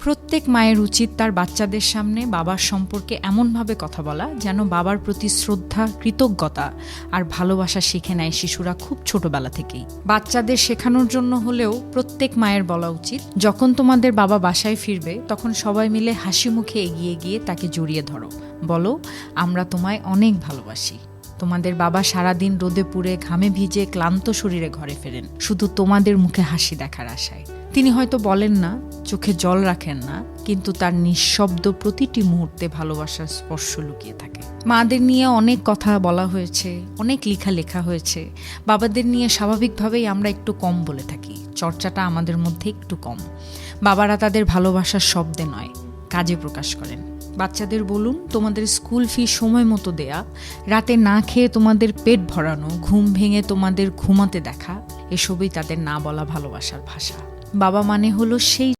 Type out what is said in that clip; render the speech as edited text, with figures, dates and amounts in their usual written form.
প্রত্যেক মায়ের উচিত তার বাচ্চাদের সামনে বাবার সম্পর্কে এমনভাবে কথা বলা যেন বাবার প্রতি শ্রদ্ধা, কৃতজ্ঞতা আর ভালোবাসা শিখে নেয় শিশুরা খুব ছোটবেলা থেকেই। বাচ্চাদের শেখানোর জন্য হলেও প্রত্যেক মায়ের বলা উচিত, যখন তোমাদের বাবা বাসায় ফিরবে তখন সবাই মিলে হাসি মুখে এগিয়ে গিয়ে তাকে জড়িয়ে ধরো, বলো আমরা তোমায় অনেক ভালোবাসি। তোমাদের বাবা সারাদিন রোদে পুড়ে ঘামে ভিজে ক্লান্ত শরীরে ঘরে ফেরেন শুধু তোমাদের মুখে হাসি দেখার আশায়। তিনি হয়তো বলেন না, চোখে জল রাখেন না, কিন্তু তার নিঃশব্দ প্রতিটি মুহূর্তে ভালোবাসার স্পর্শ লুকিয়ে থাকে। মাদের নিয়ে অনেক কথা বলা হয়েছে, অনেক লেখা হয়েছে। বাবাদের নিয়ে স্বাভাবিকভাবেই আমরা একটু কম বলে থাকি, চর্চাটা আমাদের মধ্যে একটু কম। বাবারা তাদের ভালোবাসার শব্দে নয়, কাজে প্রকাশ করেন। বাচ্চাদের বলুন, তোমাদের স্কুল ফি সময় মতো দেয়া, রাতে না খেয়ে তোমাদের পেট ভরানো, ঘুম ভেঙে তোমাদের ঘুমাতে দেখা, এসবই তাদের না বলা ভালোবাসার ভাষা। বাবা মানে হলো সেই